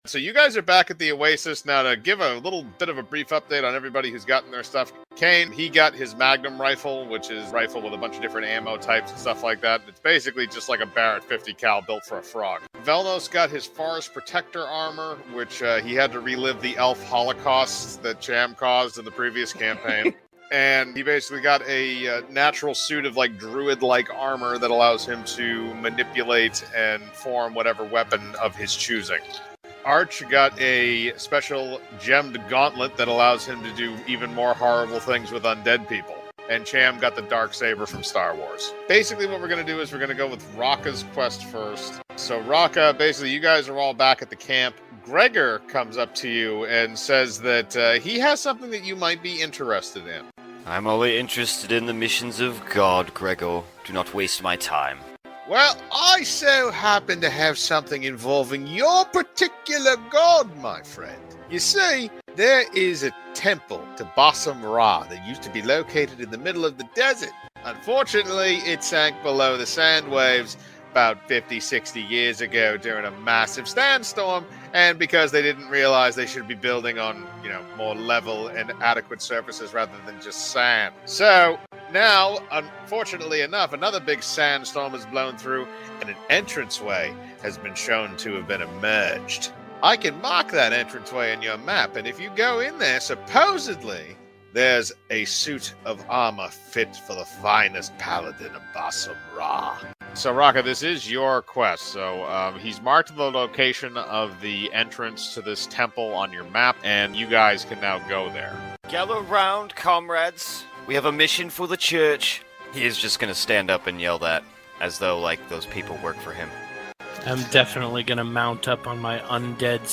So you guys are back at the Oasis now. To give a little bit of a brief update on everybody who's gotten their stuff. Kane, he got his Magnum rifle, which is a rifle with a bunch of different ammo types and stuff like that. It's basically just like a Barrett 50 cal built for a frog. Velnos got his Forest Protector armor, which he had to relive the elf holocaust that Cham caused in the previous campaign. And he basically got a natural suit of like druid-like armor that allows him to manipulate and form whatever weapon of his choosing. Arch got a special gemmed gauntlet that allows him to do even more horrible things with undead people. And Cham got the dark saber from Star Wars. Basically what we're going to do is we're going to go with Raka's quest first. So Raka, basically you guys are all back at the camp. Gregor comes up to you and says that he has something that you might be interested in. I'm only interested in the missions of God, Gregor. Do not waste my time. Well, I so happen to have something involving your particular god, my friend. You see, there is a temple to Bassum Rah that used to be located in the middle of the desert. Unfortunately, it sank below the sand waves about 50, 60 years ago during a massive sandstorm, and because they didn't realize they should be building on, more level and adequate surfaces rather than just sand. So, now, unfortunately enough, another big sandstorm has blown through, and an entranceway has been shown to have been emerged. I can mark that entranceway in your map, and if you go in there, supposedly, there's a suit of armor fit for the finest paladin of Bassum Rah. So, Raka, this is your quest. So, he's marked the location of the entrance to this temple on your map, and you guys can now go there. Gather round, comrades. We have a mission for the church. He is just going to stand up and yell that, as though, those people work for him. I'm definitely going to mount up on my undead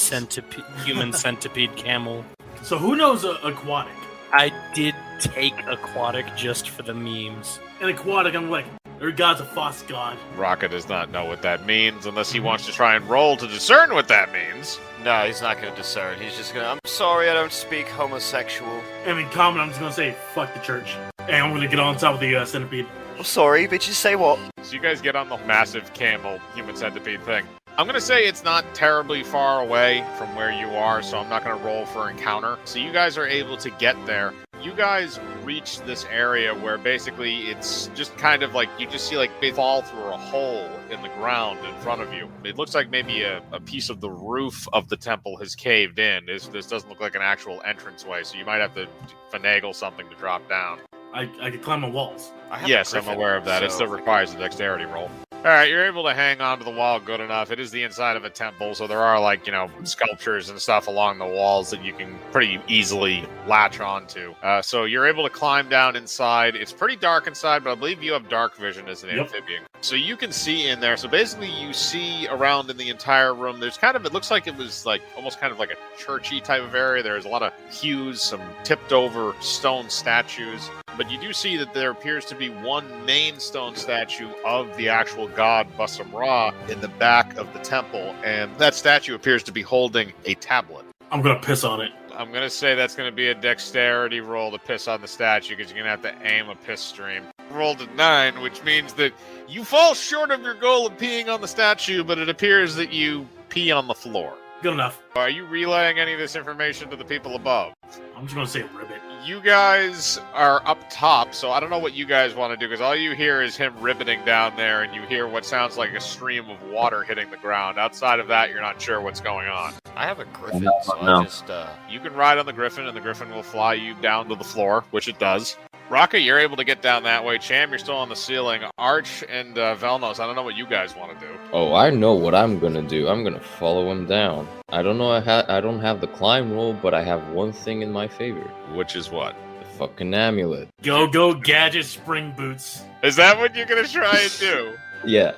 human centipede camel. So who knows aquatic? I did take aquatic just for the memes. And aquatic, I'm like, your god's a false god. Raka does not know what that means unless he wants to try and roll to discern what that means. No, he's not going to discern. He's just going to, I'm sorry I don't speak homosexual. And in common, I'm just going to say, fuck the church. And I'm going to get on top of the centipede. I'm sorry, bitches, say what? So you guys get on the massive camel human centipede thing. I'm going to say it's not terribly far away from where you are, so I'm not going to roll for encounter. So you guys are able to get there. You guys reach this area where basically it's just kind of like you just see they fall through a hole in the ground in front of you. It looks like maybe a piece of the roof of the temple has caved in. This doesn't look like an actual entranceway, so you might have to finagle something to drop down. I could climb on walls. Yes, I'm aware of that. So... It still requires a dexterity roll. Alright, you're able to hang onto the wall good enough. It is the inside of a temple, so there are, sculptures and stuff along the walls that you can pretty easily latch onto. So you're able to climb down inside. It's pretty dark inside, but I believe you have dark vision as an amphibian. So you can see in there. So basically you see around in the entire room, there's it looks like it was almost kind of like a churchy type of area. There's a lot of pews, some tipped over stone statues. But you do see that there appears to be one main stone statue of the actual god Bassum Rah in the back of the temple, and that statue appears to be holding a tablet. I'm gonna piss on it. I'm gonna say that's gonna be a dexterity roll to piss on the statue, because you're gonna have to aim a piss stream. Rolled a 9, which means that you fall short of your goal of peeing on the statue, but it appears that you pee on the floor. Good enough. Are you relaying any of this information to the people above? I'm just gonna say ribbit. You guys are up top, so I don't know what you guys want to do, because all you hear is him ribbiting down there, and you hear what sounds like a stream of water hitting the ground. Outside of that, you're not sure what's going on. I have a griffin, so No. I just... You can ride on the griffin, and the griffin will fly you down to the floor, which it does. Raka, you're able to get down that way. Cham, you're still on the ceiling. Arch and Velnos, I don't know what you guys want to do. Oh, I know what I'm gonna do. I'm gonna follow him down. I don't know. I don't have the climb roll, but I have one thing in my favor. Which is what? The fucking amulet. Go gadget spring boots. Is that what you're gonna try and do? Yeah.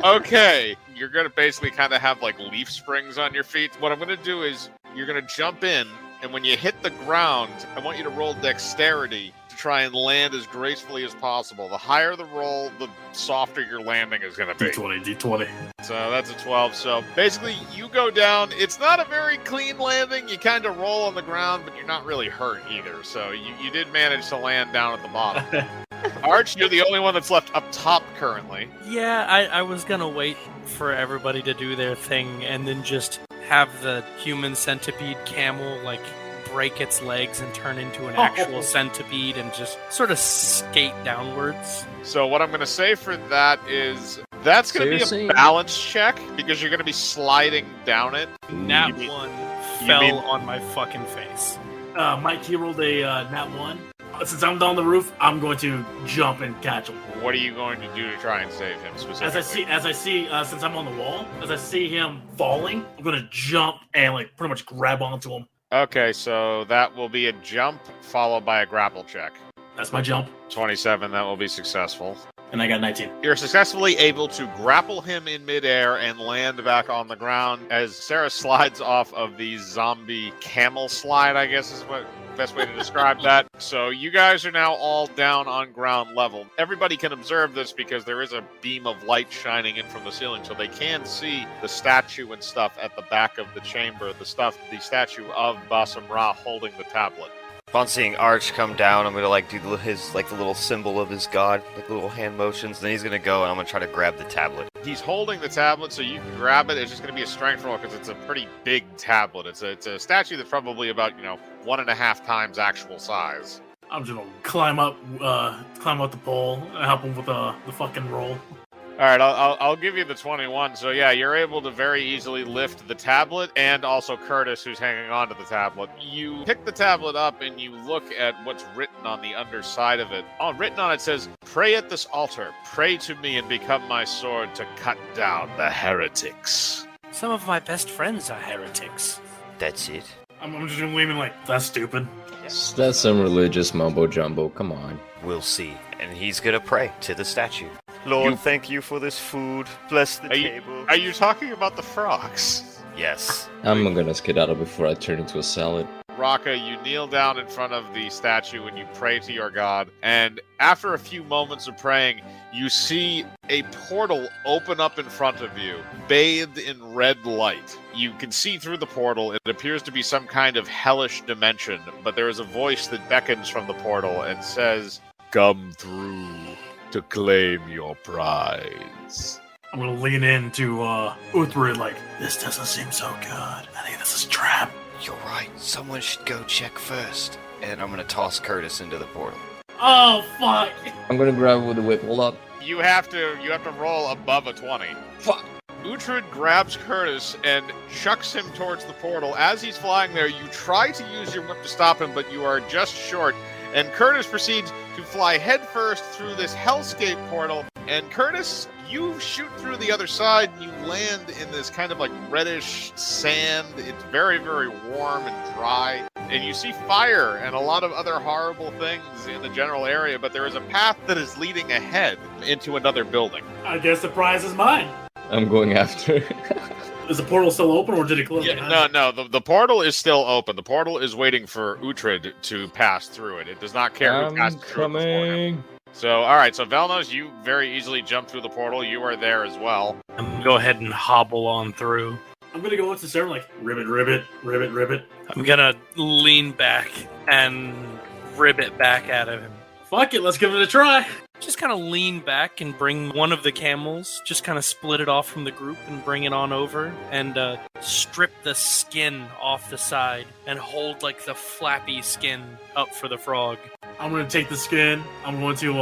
Okay. You're gonna basically kind of have leaf springs on your feet. What I'm gonna do is you're gonna jump in, and when you hit the ground, I want you to roll dexterity to try and land as gracefully as possible. The higher the roll, the softer your landing is going to be. D20. So that's a 12. So basically, you go down. It's not a very clean landing. You kind of roll on the ground, but you're not really hurt either. So you did manage to land down at the bottom. Arch, you're the only one that's left up top currently. Yeah, I was gonna wait for everybody to do their thing and then just have the human centipede camel, like, break its legs and turn into an actual centipede and just sort of skate downwards. So what I'm going to say for that is that's going to be a balance check because you're going to be sliding down it. Nat 1 fell on my fucking face. Mike, he rolled a nat 1. Since I'm down the roof, I'm going to jump and catch him. What are you going to do to try and save him specifically? As I see, since I'm on the wall, as I see him falling, I'm going to jump and like pretty much grab onto him. Okay, so that will be a jump followed by a grapple check. That's my jump. 27, that will be successful. And I got 19. You're successfully able to grapple him in midair and land back on the ground as Sarah slides off of the zombie camel slide, I guess is what best way to describe that. So you guys are now all down on ground level. Everybody can observe this because there is a beam of light shining in from the ceiling, so they can see the statue and stuff at the back of the chamber, the statue of Bassum Rah holding the tablet. Upon seeing Arch come down, I'm gonna do the little symbol of his god, like little hand motions. Then he's gonna go and I'm gonna try to grab the tablet. He's holding the tablet, so you can grab it. It's just gonna be a strength roll because it's a pretty big tablet. It's a statue that's probably about 1.5 times actual size. I'm just gonna climb up the pole and help him with the fucking roll. All right, I'll give you the 21. So yeah, you're able to very easily lift the tablet, and also Curtis, who's hanging onto the tablet. You pick the tablet up and you look at what's written on the underside of it. Written on it says, "Pray at this altar. Pray to me and become my sword to cut down the heretics." Some of my best friends are heretics. That's it. I'm just gonna lean in like, that's stupid. That's some religious mumbo jumbo. Come on. We'll see. And he's gonna pray to the statue. Lord, thank you for this food. Bless the table. Are you talking about the frogs? Yes. I'm gonna skedaddle before I turn into a salad. Raka, you kneel down in front of the statue and you pray to your god. And after a few moments of praying, you see a portal open up in front of you, bathed in red light. You can see through the portal. It appears to be some kind of hellish dimension, but there is a voice that beckons from the portal and says, "Come through to claim your prize." I'm gonna lean into Uhtred like, this doesn't seem so good. I think this is a trap. You're right. Someone should go check first. And I'm gonna toss Curtis into the portal. Oh fuck! I'm gonna grab it with the whip. Hold up. You have to roll above a 20. Fuck. Uhtred grabs Curtis and chucks him towards the portal. As he's flying there, you try to use your whip to stop him, but you are just short. And Curtis proceeds to fly headfirst through this hellscape portal. And Curtis, you shoot through the other side and you land in this kind of like reddish sand. It's very, very warm and dry. And you see fire and a lot of other horrible things in the general area, but there is a path that is leading ahead into another building. I guess the prize is mine. I'm going after. Is the portal still open, or did it close? No. The portal is still open. The portal is waiting for Uhtred to pass through it. It does not care who passes through it before him. So, all right. So, Velnos, you very easily jump through the portal. You are there as well. I'm gonna go ahead and hobble on through. I'm gonna go into the server like, ribbit, ribbit, ribbit, ribbit. I'm gonna lean back and ribbit back at him. Fuck it, let's give it a try. Just kind of lean back and bring one of the camels, just kind of split it off from the group and bring it on over and strip the skin off the side and hold like the flappy skin up for the frog. I'm gonna take the skin. I'm going to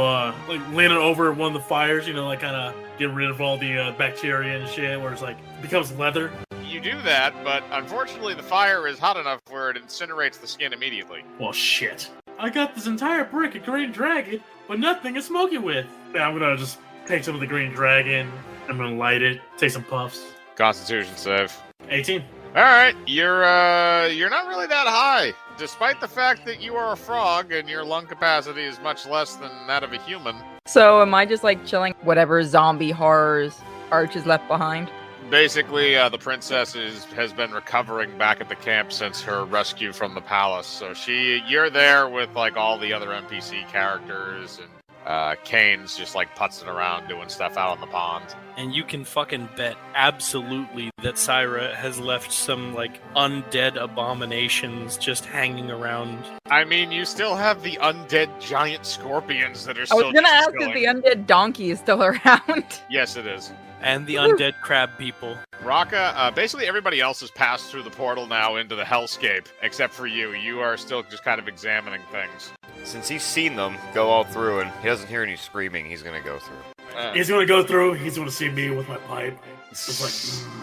lean it over one of the fires, like kind of get rid of all the bacteria and shit, where it's like it becomes leather. You do that, but unfortunately the fire is hot enough where it incinerates the skin immediately. Well, shit. I got this entire brick of green dragon, but nothing to smoke it with. I'm gonna just take some of the green dragon. I'm gonna light it. Take some puffs. Constitution save. 18. All right, you're not really that high, despite the fact that you are a frog and your lung capacity is much less than that of a human. So am I just like chilling whatever zombie horrors Arch is left behind? Basically, the princess has been recovering back at the camp since her rescue from the palace. So you're there with like all the other NPC characters, and Kane's just like putzing around doing stuff out on the pond. And you can fucking bet absolutely that Syra has left some like undead abominations just hanging around. I mean, you still have the undead giant scorpions that are still. I was gonna ask if the undead donkey is still around. Yes, it is. And the undead crab people. Raka, basically everybody else has passed through the portal now into the hellscape, except for you. You are still just kind of examining things. Since he's seen them go all through and he doesn't hear any screaming, he's gonna go through. He's gonna go through. He's gonna see me with my pipe. Just like.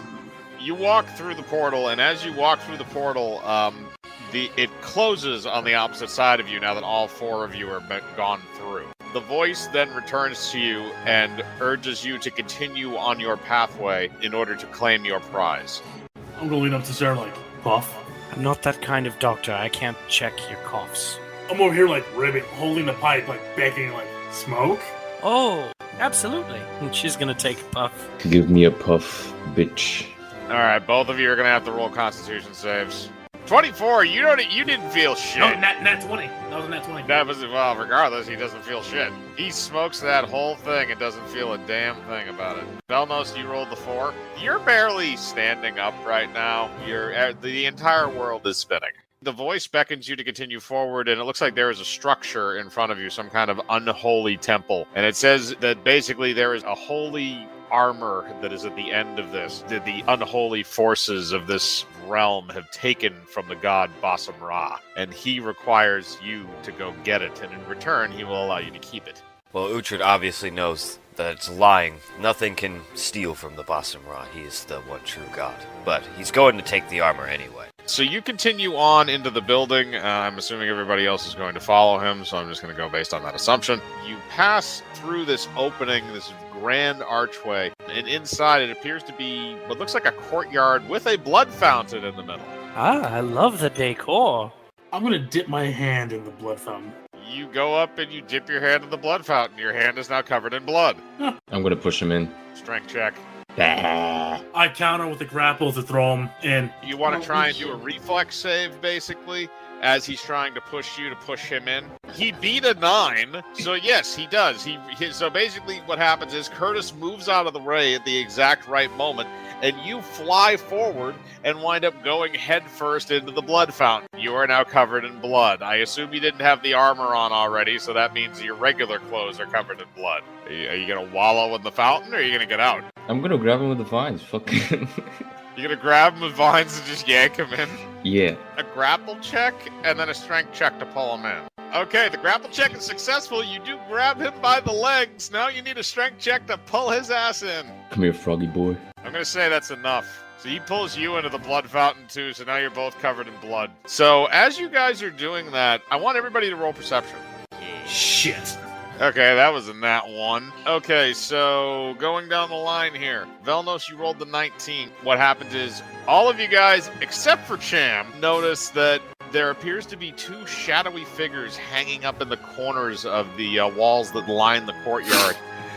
You walk through the portal, and as you walk through the portal, it closes on the opposite side of you now that all four of you are gone through. The voice then returns to you and urges you to continue on your pathway in order to claim your prize. I'm gonna lean up to Sarah like, cough. I'm not that kind of doctor. I can't check your coughs. I'm over here like ribbing, holding the pipe, like begging, like, smoke? Oh, absolutely. And she's gonna take a puff. Give me a puff, bitch. Alright, both of you are going to have to roll Constitution saves. 24, you didn't feel shit. No, nat 20. That was a nat 20. That was, well, regardless, he doesn't feel shit. He smokes that whole thing and doesn't feel a damn thing about it. Velnos, you rolled the 4. You're barely standing up right now. The entire world is spinning. The voice beckons you to continue forward, and it looks like there is a structure in front of you, some kind of unholy temple. And it says that basically there is a holy armor that is at the end of this, that the unholy forces of this realm have taken from the god Bassum Rah, and he requires you to go get it, and in return he will allow you to keep it. Well, Uhtred obviously knows that it's lying. Nothing can steal from the Bassum Rah. He is the one true god. But he's going to take the armor anyway. So you continue on into the building. I'm assuming everybody else is going to follow him, so I'm just going to go based on that assumption. You pass through this opening, this grand archway, and inside it appears to be what looks like a courtyard with a blood fountain in the middle. Ah, I love the decor. I'm gonna dip my hand in the blood fountain. You go up and you dip your hand in the blood fountain. Your hand is now covered in blood. I'm gonna push him in. Strength check. I counter with the grapple to throw him in. You want to try and do a reflex save, basically, as he's trying to push you to push him in. He beat a 9, so yes, he does. So basically what happens is Curtis moves out of the way at the exact right moment, and you fly forward and wind up going headfirst into the blood fountain. You are now covered in blood. I assume you didn't have the armor on already, so that means your regular clothes are covered in blood. Are you going to wallow in the fountain, or are you going to get out? I'm gonna grab him with the vines. Fuck. You're going to grab him with vines and just yank him in? Yeah. A grapple check, and then a strength check to pull him in. Okay, the grapple check is successful. You do grab him by the legs. Now you need a strength check to pull his ass in. Come here, froggy boy. I'm going to say that's enough. So he pulls you into the blood fountain too, so now you're both covered in blood. So as you guys are doing that, I want everybody to roll perception. Shit. Okay, that was a nat 1. Okay, so going down the line here. Velnos, you rolled the 19. What happens is, all of you guys, except for Cham, notice that there appears to be 2 shadowy figures hanging up in the corners of the walls that line the courtyard.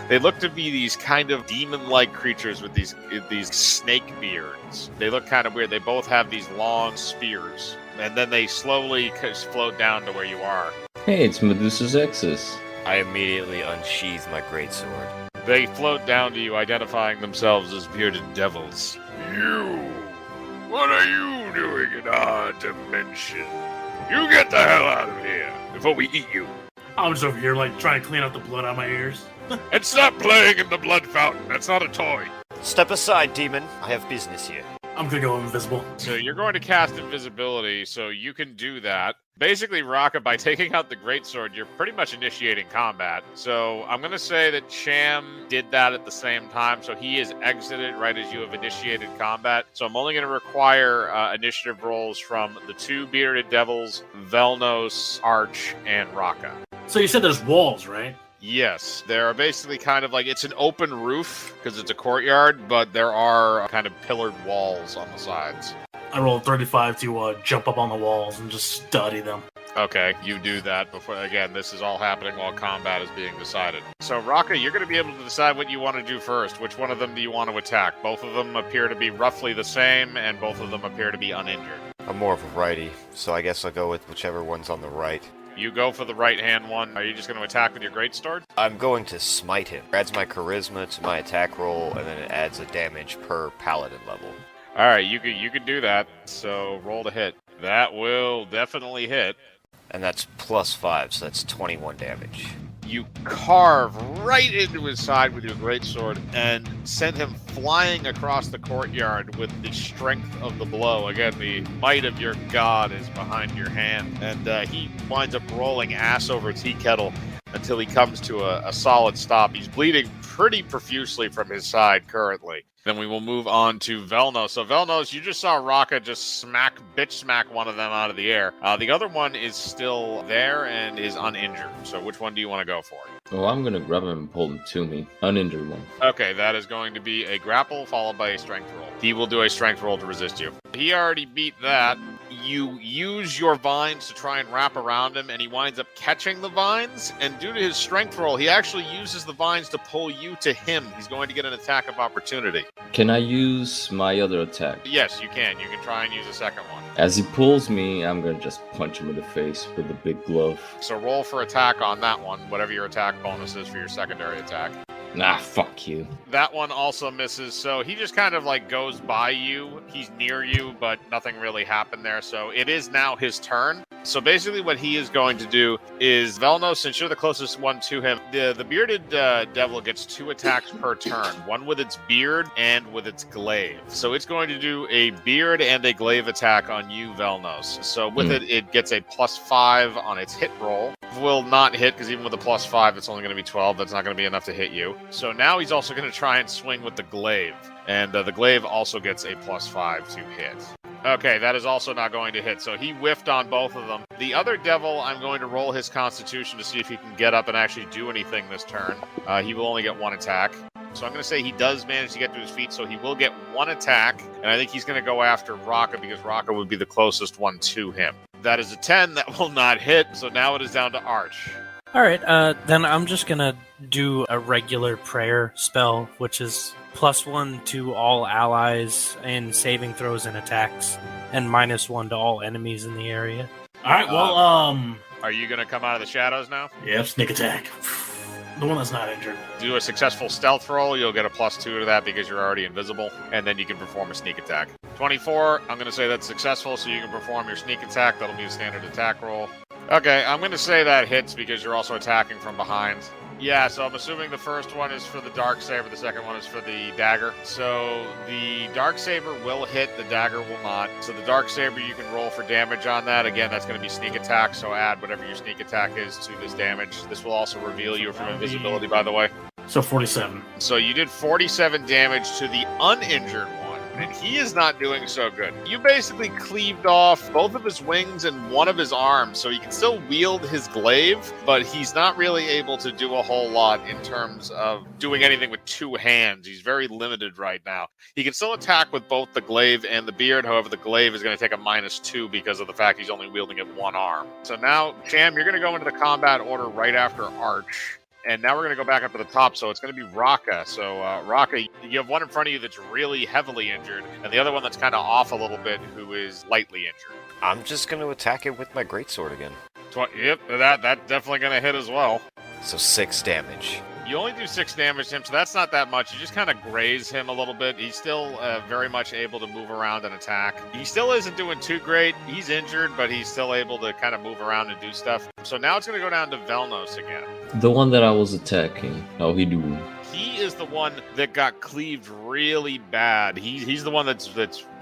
They look to be these kind of demon-like creatures with these snake beards. They look kind of weird. They both have these long spears. And then they slowly float down to where you are. Hey, it's Medusa's Exus. I immediately unsheath my greatsword. They float down to you, identifying themselves as bearded devils. You! What are you doing in our dimension? You get the hell out of here before we eat you. I'm just over here, like, trying to clean out the blood out of my ears. And stop playing in the blood fountain. That's not a toy. Step aside, demon. I have business here. I'm gonna go invisible. So you're going to cast invisibility, so you can do that. Basically, Raka, by taking out the greatsword, you're pretty much initiating combat. So I'm going to say that Cham did that at the same time, so he is exited right as you have initiated combat. So I'm only going to require initiative rolls from the 2 bearded devils, Velnos, Arch, and Raka. So you said there's walls, right? Yes, there are basically kind of like, it's an open roof because it's a courtyard, but there are kind of pillared walls on the sides. I rolled 35 to jump up on the walls and just study them. Okay, you do that before, again, this is all happening while combat is being decided. So, Raka, you're going to be able to decide what you want to do first. Which one of them do you want to attack? Both of them appear to be roughly the same, and both of them appear to be uninjured. I'm more of a righty, so I guess I'll go with whichever one's on the right. You go for the right-hand one. Are you just going to attack with your greatsword? I'm going to smite him. Adds my charisma to my attack roll, and then it adds a damage per paladin level. All right, you can do that. So roll to hit. That will definitely hit. And that's +5, so that's 21 damage. You carve right into his side with your greatsword and send him flying across the courtyard with the strength of the blow. Again, the might of your god is behind your hand, and he winds up rolling ass over tea kettle until he comes to a solid stop. He's bleeding pretty profusely from his side currently. Then we will move on to Velnos. So Velnos, you just saw Raka just bitch smack one of them out of the air. The other one is still there and is uninjured. So which one do you want to go for? Oh, I'm gonna grab him and pull him to me. Uninjured one. Okay, that is going to be a grapple followed by a strength roll. He will do a strength roll to resist you. He already beat that. You use your vines to try and wrap around him, and he winds up catching the vines. And due to his strength roll, he actually uses the vines to pull you to him. He's going to get an attack of opportunity. Can I use my other attack? Yes, you can. You can try and use a second one. As he pulls me, I'm gonna just punch him in the face with a big glove. So roll for attack on that one, whatever your attack bonus is for your secondary attack. Nah, fuck you. That one also misses, so he just kind of like goes by you. He's near you, but nothing really happened there, so it is now his turn. So basically what he is going to do is, Velnos, since you're the closest one to him, the bearded devil gets 2 attacks per turn, one with its beard and with its glaive. So it's going to do a beard and a glaive attack on you, Velnos. So with it gets a +5 on its hit roll. Will not hit, because even with a +5, it's only going to be 12. That's not going to be enough to hit you. So now he's also going to try and swing with the glaive. And the glaive also gets a +5 to hit. Okay, that is also not going to hit, so he whiffed on both of them. The other devil, I'm going to roll his constitution to see if he can get up and actually do anything this turn. He will only get 1 attack. So I'm going to say he does manage to get to his feet, so he will get 1 attack. And I think he's going to go after Raka, because Raka would be the closest one to him. That is a 10. That will not hit, so now it is down to Arch. All right, then I'm just gonna do a regular prayer spell, which is +1 to all allies in saving throws and attacks, and -1 to all enemies in the area. All right, well, Are you going to come out of the shadows now? Yep, sneak attack. The one that's not injured. Do a successful stealth roll. You'll get a +2 to that because you're already invisible. And then you can perform a sneak attack. 24, I'm going to say that's successful, so you can perform your sneak attack. That'll be a standard attack roll. Okay, I'm going to say that hits because you're also attacking from behind. Yeah, so I'm assuming the first one is for the Darksaber, the second one is for the dagger. So the Darksaber will hit, the dagger will not. So the Darksaber, you can roll for damage on that. Again, that's going to be sneak attack, so add whatever your sneak attack is to this damage. This will also reveal you from invisibility, by the way. So 47. So you did 47 damage to the uninjured one. And he is not doing so good. You basically cleaved off both of his wings and one of his arms, so he can still wield his glaive, but he's not really able to do a whole lot in terms of doing anything with 2 hands. He's very limited right now. He can still attack with both the glaive and the beard, however, the glaive is going to take a -2 because of the fact he's only wielding it 1 arm. So now, Cham, you're going to go into the combat order right after Arch. And now we're going to go back up to the top, so it's going to be Raka. So, Raka, you have one in front of you that's really heavily injured, and the other one that's kind of off a little bit who is lightly injured. I'm just going to attack it with my greatsword again. Yep, that's definitely going to hit as well. So 6 damage. You only do 6 damage to him, so that's not that much. You just kind of graze him a little bit. He's still very much able to move around and attack. He still isn't doing too great. He's injured, but he's still able to kind of move around and do stuff. So now it's going to go down to Velnos again. The one that I was attacking, how he doing? He is the one that got cleaved really bad. He's the one that's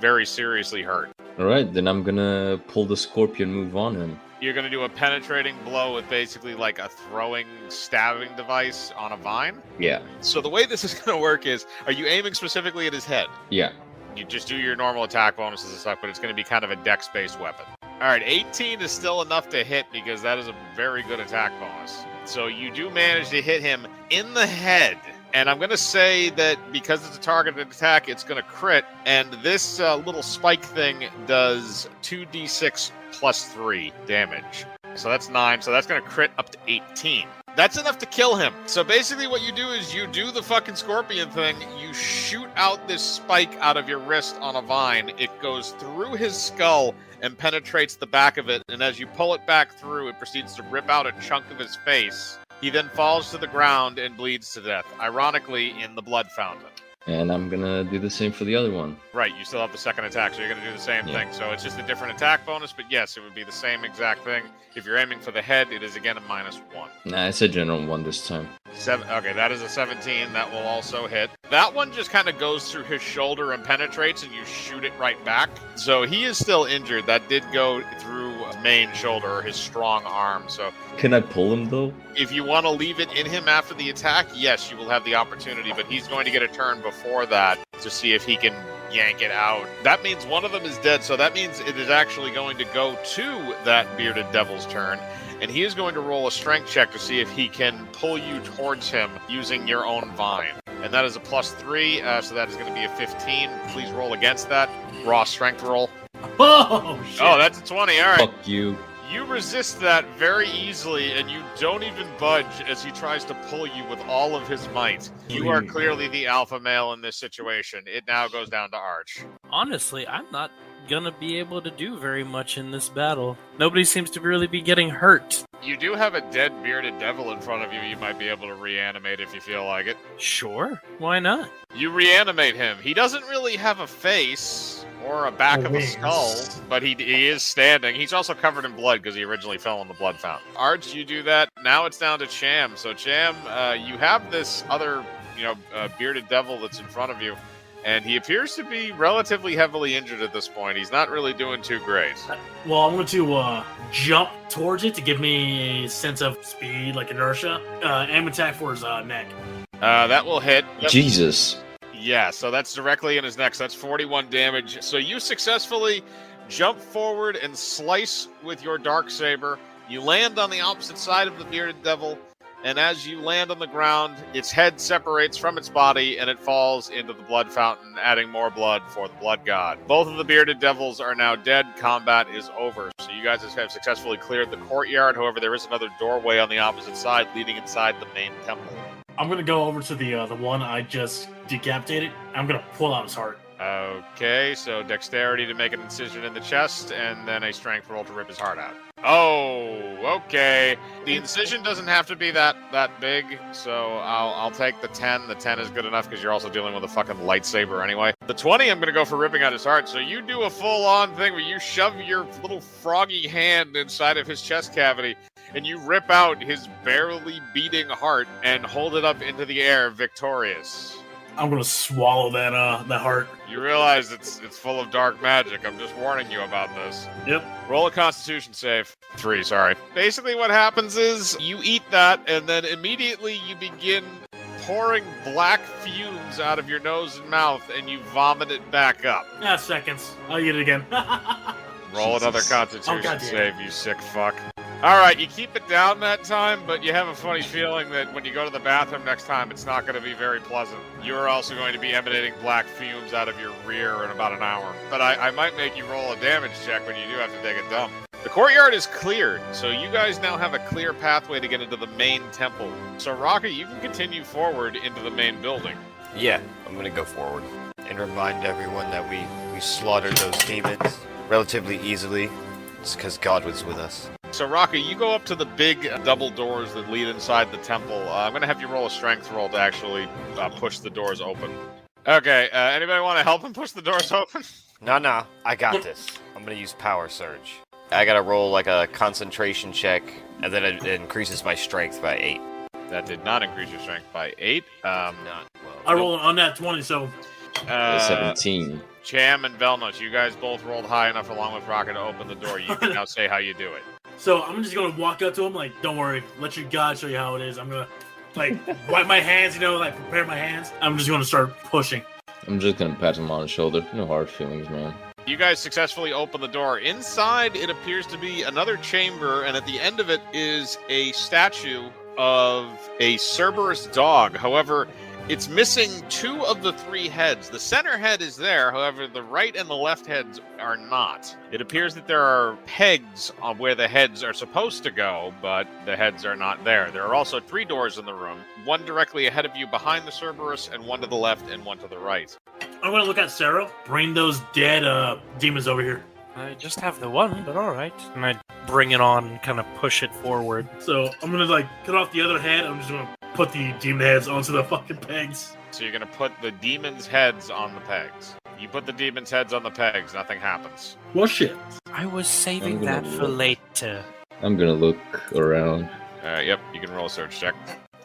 very seriously hurt. Alright, then I'm gonna pull the scorpion move on him. You're going to do a penetrating blow with basically like a throwing, stabbing device on a vine? Yeah. So the way this is going to work is, are you aiming specifically at his head? Yeah. You just do your normal attack bonuses and stuff, but it's going to be kind of a dex-based weapon. All right, 18 is still enough to hit because that is a very good attack bonus. So you do manage to hit him in the head. And I'm going to say that because it's a targeted attack, it's going to crit. And this little spike thing does 2d6 plus 3 damage. So that's 9. So that's going to crit up to 18. That's enough to kill him. So basically what you do is you do the fucking scorpion thing. You shoot out this spike out of your wrist on a vine. It goes through his skull and penetrates the back of it. And as you pull it back through, it proceeds to rip out a chunk of his face. He then falls to the ground and bleeds to death, ironically in the blood fountain. And I'm gonna do the same for the other one. Right, you still have the second attack, so you're going to do the same Yeah. thing. So it's just a different attack bonus, but yes, it would be the same exact thing. If you're aiming for the head, it is again a -1. Nah, it's a general one this time. Okay, that is a 17. That will also hit. That one just kind of goes through his shoulder and penetrates, and you shoot it right back. So he is still injured. That did go through his main shoulder, or his strong arm. So Can I pull him though? if you want to leave it in him after the attack, yes, you will have the opportunity, but he's going to get a turn before that to see if he can yank it out. That means one of them is dead, so that means it is actually going to go to that bearded devil's turn, and he is going to roll a strength check to see if he can pull you towards him using your own vine. And that is a +3, so that is going to be a 15. Please roll against that. Raw strength roll. Oh, shit. Oh, that's a 20. All right. Fuck you. You resist that very easily, and you don't even budge as he tries to pull you with all of his might. You are clearly the alpha male in this situation. It now goes down to Arch. Honestly, I'm not gonna be able to do very much in this battle. Nobody seems to really be getting hurt. You do have a dead bearded devil in front of you. You might be able to reanimate if you feel like it. Sure, why not? You reanimate him. He doesn't really have a face or a back of a skull, but he is standing. He's also covered in blood because he originally fell in the blood fountain. Arch, you do that. Now it's down to Cham. So Cham, you have this other, bearded devil that's in front of you, and he appears to be relatively heavily injured at this point. He's not really doing too great. Well, I'm going to jump towards it to give me a sense of speed, like inertia, and attack for his neck. That will hit. Yep. Jesus. Yeah, so that's directly in his neck. So that's 41 damage. So you successfully jump forward and slice with your Darksaber. You land on the opposite side of the bearded devil, and as you land on the ground, its head separates from its body, and it falls into the blood fountain, adding more blood for the blood god. Both of the bearded devils are now dead. Combat is over. So you guys have successfully cleared the courtyard. However, there is another doorway on the opposite side leading inside the main temple. I'm going to go over to the one I just decapitated. I'm going to pull out his heart. Okay, so dexterity to make an incision in the chest, and then a strength roll to rip his heart out. Oh, okay. The incision doesn't have to be that big, so I'll take the 10. The 10 is good enough because you're also dealing with a fucking lightsaber anyway. The 20, I'm going to go for ripping out his heart. So you do a full-on thing where you shove your little froggy hand inside of his chest cavity, and you rip out his barely beating heart and hold it up into the air victorious. I'm going to swallow that heart. You realize it's full of dark magic. I'm just warning you about this. Yep. Roll a Constitution save. 3, sorry. Basically what happens is you eat that, and then immediately you begin pouring black fumes out of your nose and mouth, and you vomit it back up. Seconds. I'll eat it again. Roll another Jesus. Constitution save, you sick fuck. Alright, you keep it down that time, but you have a funny feeling that when you go to the bathroom next time, it's not going to be very pleasant. You're also going to be emanating black fumes out of your rear in about an hour. But I might make you roll a damage check when you do have to take a dump. The courtyard is cleared, so you guys now have a clear pathway to get into the main temple. So Rocky, you can continue forward into the main building. Yeah, I'm gonna go forward and remind everyone that we slaughtered those demons relatively easily. It's because God was with us. So Rocky, you go up to the big double doors that lead inside the temple. I'm going to have you roll a strength roll to actually push the doors open. Okay, anybody want to help him push the doors open? No, I got this. I'm gonna use Power Surge. I gotta roll like a concentration check, and then it increases my strength by 8. That did not increase your strength by 8. Not well. I rolled on that 20, so 17. Cham and Velnos, you guys both rolled high enough along with Rocket to open the door. You can now say how you do it. So I'm just gonna walk up to him like, don't worry, let your God show you how it is. I'm gonna wipe my hands, prepare my hands. I'm just gonna start pushing. I'm just gonna pat him on the shoulder. No hard feelings, man. You guys successfully open the door. Inside, it appears to be another chamber, and at the end of it is a statue of a Cerberus dog. However, it's missing 2 of the 3 heads. The center head is there, however, the right and the left heads are not. It appears that there are pegs on where the heads are supposed to go, but the heads are not there. There are also 3 doors in the room, one directly ahead of you behind the Cerberus, and one to the left and one to the right. I'm gonna look at Sarah. Bring those dead demons over here. I just have the one, but alright. And I bring it on and kind of push it forward. So I'm gonna cut off the other head. I'm just gonna put the demon heads onto the fucking pegs. So you're gonna put the demons' heads on the pegs. You put the demons' heads on the pegs, nothing happens. Well, shit. I was saving I'm gonna that for look. later. I'm gonna look around. Yep, you can roll a search check.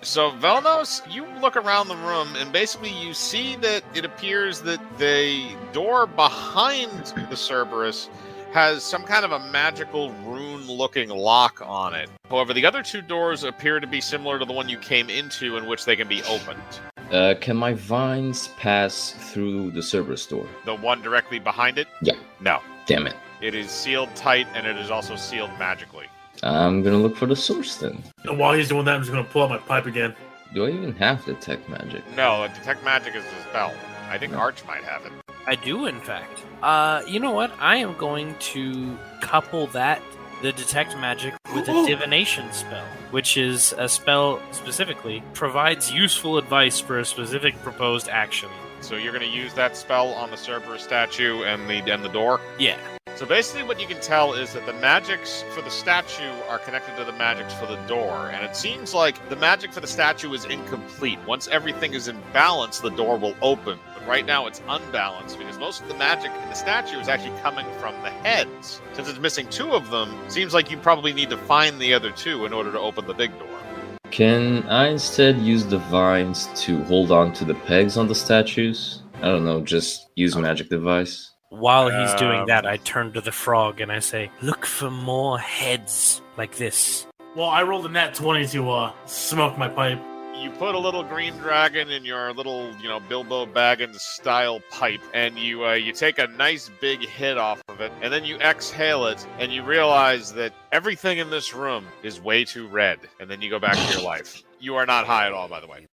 So, Velnos, you look around the room, and basically you see that it appears that the door behind the Cerberus has some kind of a magical rune-looking lock on it. However, the other two doors appear to be similar to the one you came into, in which they can be opened. Can my vines pass through the Cerberus door? The one directly behind it? Yeah. No. Damn it. It is sealed tight, and it is also sealed magically. I'm gonna look for the source then. And while he's doing that, I'm just gonna pull out my pipe again. Do I even have detect magic? No, detect magic is a spell. I think Arch might have it. I do, in fact. You know what? I am going to couple the detect magic, with a divination spell, which is a spell specifically provides useful advice for a specific proposed action. So you're going to use that spell on the Cerberus statue and the door? Yeah. So basically what you can tell is that the magics for the statue are connected to the magics for the door, and it seems like the magic for the statue is incomplete. Once everything is in balance, the door will open. But right now it's unbalanced because most of the magic in the statue is actually coming from the heads. Since it's missing two of them, seems like you probably need to find the other two in order to open the big door. Can I instead use the vines to hold on to the pegs on the statues? I don't know, just use magic device. While he's doing that, I turn to the frog and I say, "Look for more heads like this." Well, I rolled a nat 20 to smoke my pipe. You put a little green dragon in your little, Bilbo Baggins style pipe, and you take a nice big hit off of it, and then you exhale it, and you realize that everything in this room is way too red, and then you go back to your life. You are not high at all, by the way.